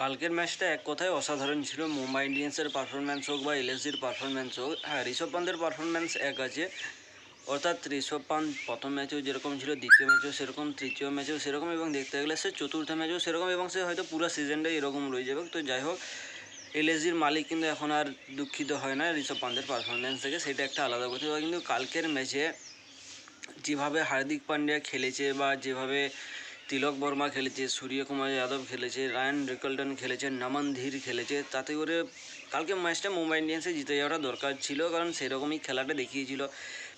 কালকের ম্যাচটা এক কথায় অসাধারণ ছিল। মুম্বাই ইন্ডিয়ান্সের পারফরম্যান্স হোক বা এলএসজির পারফরম্যান্স হোক, হ্যাঁ ঋষভ পান্তের পারফরম্যান্স এক আছে, অর্থাৎ ঋষভ পান্ত প্রথম ম্যাচেও যেরকম ছিল, দ্বিতীয় ম্যাচেও সেরকম, তৃতীয় ম্যাচেও সেরকম, এবং দেখতে গেলে সে চতুর্থ ম্যাচেও সেরকম, এবং সে হয়তো পুরো সিজনটাই এরকম রয়ে যাবে। তো যাই হোক, এলএসজির মালিক কিন্তু এখন আর দুঃখিত হয় না ঋষভ পান্তের পারফরম্যান্স থেকে, সেটা একটা আলাদা কথা। কিন্তু কালকের ম্যাচে যেভাবে হার্দিক পান্ডিয়া খেলেছে বা যেভাবে তিলক বর্মা খেলেছে, সূর্যকুমার যাদব খেলেছে, রায়ান রিকলটন খেলেছে, নমন ধীর খেলেছে, তাতে করে কালকে ম্যাচটা মুম্বাই ইন্ডিয়ান্সে জিতে যাওয়াটা দরকার ছিল, কারণ সেরকমই খেলাটা দেখিয়েছিল।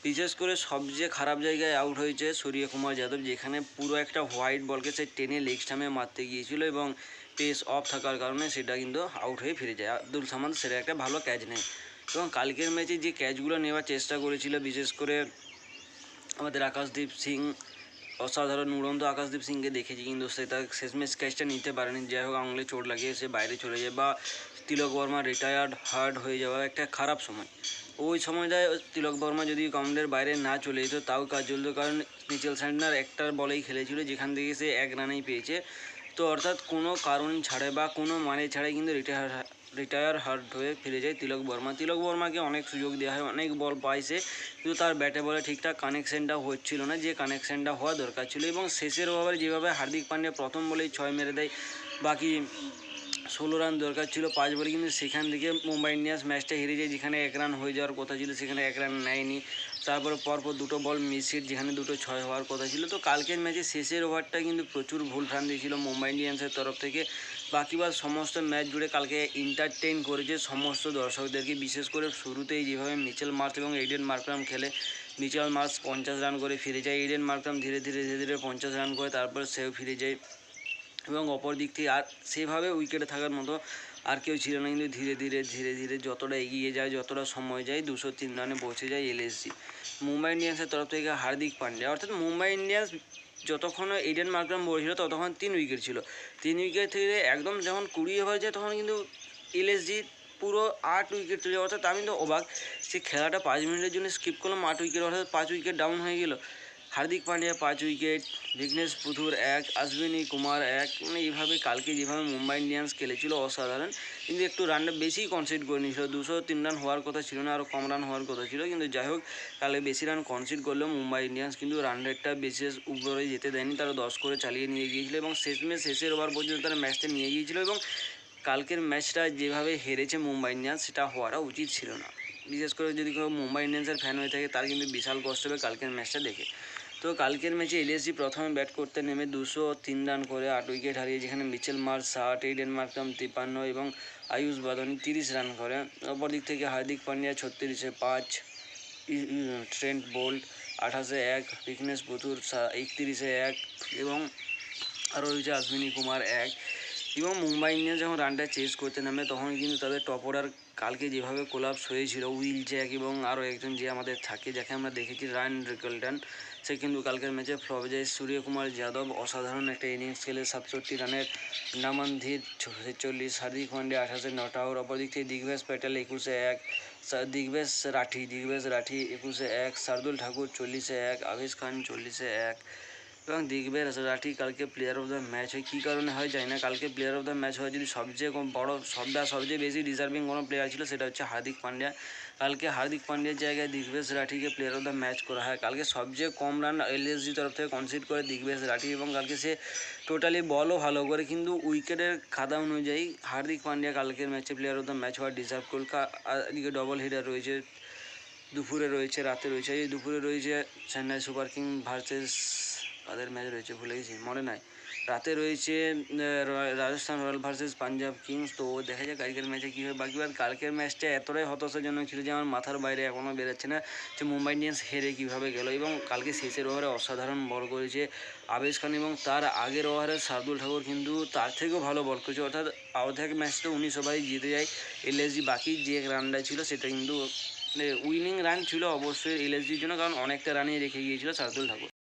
বিশেষ করে সবচেয়ে খারাপ জায়গায় আউট হয়েছে সূর্যকুমার যাদব, যেখানে পুরো একটা হোয়াইট বলকে সে টেনে লেগ স্টাম্পে মারতে গিয়েছিল এবং পেস অফ থাকার কারণে সেটা কিন্তু আউট হয়ে ফিরে যায়। আব্দুল সামাদ সেটা একটা ভালো ক্যাচ নেয়, এবং কালকের ম্যাচে যে ক্যাচগুলো নেওয়ার চেষ্টা করেছিল, বিশেষ করে আমাদের আকাশদীপ সিং, অসাধারণ উড়ন্ত আকাশদীপ সিংকে দেখেছি, কিন্তু সে তার শেষমেশ ক্যাচটা নিতে পারেনি। যাই হোক, আঙুলে চোট লাগিয়ে সে বাইরে চলে যায়, বা তিলক বর্মা রিটায়ার্ড হার্ড হয়ে যাওয়া একটা খারাপ সময়। ওই সময়টায় তিলক বর্মা যদি গ্রাউন্ডের বাইরে না চলে যেত তাও কাজ চলতো, কারণ মিচেল স্যান্টনার একটা বলেই খেলেছিল, যেখান থেকে সে এক রানেই পেয়েছে। তো অর্থাৎ কোনো কারণ ছাড়াই বা কোনো মানে ছাড়াই কিন্তু রিটায়ার হার্ড হয়ে ফিরে যায় তিলক বর্মা। তিলক বর্মাকে অনেক সুযোগ দেওয়া হয়, অনেক বল পাইছে, কিন্তু তার ব্যাটে বলে ঠিকঠাক কানেকশানটা হচ্ছিল না, যে কানেকশানটা হওয়া দরকার ছিল। এবং শেষের ওভারে যেভাবে হার্দিক পান্ডিয়া প্রথম বলেই 6 মেরে দেয়, বাকি 16 রান দরকার ছিল 5 বলে, কিন্তু সেখান থেকে মুম্বাই ইন্ডিয়ান্স ম্যাচটা হেরে যায়। যেখানে 1 রান হয়ে যাওয়ার কথা ছিল সেখানে 1 রান নেয়নি। তারপরে পরপর দুটো বল মিসহিট, যেখানে দুটো 6 হওয়ার কথা ছিল। তো কালকের ম্যাচে শেষের ওভারটা কিন্তু প্রচুর ভুল ভ্রান্তি ছিল মুম্বাই ইন্ডিয়ান্সের তরফ থেকে। বাকিবার সমস্ত ম্যাচ জুড়ে কালকে এন্টারটেইন করেছে সমস্ত দর্শকদেরকে, বিশেষ করে শুরুতেই যেভাবে মিচেল মার্শ এবং এইডেন মার্করাম খেলে। মিচেল মার্শ 50 রান করে ফিরে যায়, এইডেন মার্করাম ধীরে ধীরে 50 রান করে তারপর সেও ফিরে যায়, এবং অপর দিক থেকে আর সেভাবে উইকেটে থাকার মতো আর কেউ ছিল না। কিন্তু ধীরে ধীরে যতটা এগিয়ে যায়, যতটা সময় যায়, 203 রানে পৌঁছে যায় এলএসজি। মুম্বাই ইন্ডিয়ান্সের তরফ থেকে হার্দিক পান্ডিয়া, অর্থাৎ মুম্বাই ইন্ডিয়ান্স যতক্ষণ এইডেন মার্করাম বলছিল ততক্ষণ 3 উইকেট ছিল। 3 উইকেট থেকে একদম যখন 20 ওভার যায় তখন কিন্তু এলএসজি পুরো 8 উইকেট তুলে, অর্থাৎ আমি তো অবাক, সে খেলাটা 5 মিনিটের জন্য স্কিপ করলাম, 8 উইকেট, অর্থাৎ 5 উইকেট ডাউন হয়ে গেল। হার্দিক পান্ডিয়া 5 উইকেট, বিঘ্নেশ পুথুর 1, অশ্বিনী কুমার 1, মানে এইভাবে কালকে যেভাবে মুম্বাই ইন্ডিয়ান্স খেলেছিল অসাধারণ। কিন্তু একটু রানটা বেশি কনসিড করে নিয়েছিল, 203 রান হওয়ার কথা ছিল না, আরও কম রান হওয়ার কথা ছিল। কিন্তু যাই হোক, কালকে বেশি রান কনসিড করলেও মুম্বাই ইন্ডিয়ান্স কিন্তু রান রেটটা বিশেষ উপরে যেতে দেয়নি, তারা 10 করে চালিয়ে নিয়ে গিয়েছিল, এবং শেষের ওভার পর্যন্ত তারা ম্যাচটা নিয়ে গিয়েছিল। এবং কালকের ম্যাচটা যেভাবে হেরেছে মুম্বাই ইন্ডিয়ান্স, সেটা হওয়াটা উচিত ছিল না। বিশেষ করে যদি কেউ মুম্বাই ইন্ডিয়ান্সের ফ্যান হয়ে থাকে তার কিন্তু বিশাল কষ্ট হবে কালকের ম্যাচটা দেখে। তো কালকের ম্যাচে এলএসজি প্রথমে ব্যাট করতে নেমে 203 রান করে 8 উইকেট হারিয়ে, যেখানে মিচেল মার্শ 60, এইডেন মার্করাম 53 এবং আয়ুষ বাদনি 30 রান করে। অপর দিক থেকে হার্দিক পান্ডিয়া 36-এ 5, ট্রেন্ট বোল্ট 28-এ 1, বিঘ্নেশ পুথুর 31-এ 1, এবং আরও রয়েছে অশ্বিনী কুমার 1। এবং মুম্বাই ইন্ডিয়ান্স যখন রানটা চেস করতে নামে তখন কিন্তু তাদের টপ অর্ডার কালকে যেভাবে কোলাপস হয়েছিল, উইল জ্যাক এবং আরও একজন যে আমাদের থাকে, যাকে আমরা দেখেছি রায়ান রিকলটন, সে কিন্তু কালকের ম্যাচে ফ্লপ যায়। সূর্যকুমার যাদব অসাধারণ একটা ইনিংস খেলে 67 রানের, নমন ধীর 46, হার্দিক পান্ডিয়া 28-এ নট আউট। অপরদিক থেকে দিগ্বেশ প্যাটেল 21-এ 1, দিগ্বেশ রাঠি 21-এ 1, শার্দুল ঠাকুর 40-এ 1, আভেশ খান 40-এ 1, এবং দিগ্বেশ রাঠি কালকে প্লেয়ার অফ দ্য ম্যাচ হয়। কী কারণে হয় জানি না, কালকে প্লেয়ার অফ দ্য ম্যাচ হয় যদি সবচেয়ে বড় সবচেয়ে বেশি ডিজার্ভিং কোনো প্লেয়ার ছিল সেটা হচ্ছে হার্দিক পান্ডিয়া। কালকে হার্দিক পান্ডিয়ার জায়গায় দিগ্বেশ রাঠিকে প্লেয়ার অফ দ্য ম্যাচ করা হয়। কালকে সবচেয়ে কম রান এলএসজি তরফ থেকে কনসিড করে দিগ্বেশ রাঠি, এবং কালকে সে টোটালি বলও ভালো করে, কিন্তু উইকেটের খাতা অনুযায়ী হার্দিক পান্ডিয়া কালকের ম্যাচে প্লেয়ার অফ দ্য ম্যাচ হওয়ার ডিজার্ভ। এদিকে ডবল হিটার রয়েছে, দুপুরে রয়েছে, রাতে রয়েছে। এই দুপুরে রয়েছে চেন্নাই সুপার কিং ভার্সেস, কাদের ম্যাচ রয়েছে ভুলে গেছি, মনে নাই। রাতে রয়েছে Rajasthan Royal versus Punjab Kings. তো দেখা যাক কালকের ম্যাচে কী হয়। বাকিবার কালকের ম্যাচটা এতটাই হতাশাজনক ছিল যে আমার মাথার বাইরে এখনও বেরোচ্ছে না যে মুম্বাই ইন্ডিয়ান্স হেরে কীভাবে গেল। এবং কালকে শেষের ওভারে অসাধারণ বল করেছে আভেশ খান, এবং তার আগের ওভারে শার্দুল ঠাকুর কিন্তু তার থেকেও ভালো বল করেছে, অর্থাৎ অর্ধেক ম্যাচটা 19 ওভারেই জিতে যায় এলএসজি। বাকি যে রানটা ছিল সেটা কিন্তু উইনিং রান ছিল অবশ্যই এলএসজির জন্য, কারণ অনেকটা রানই রেখে গিয়েছিল শার্দুল ঠাকুর।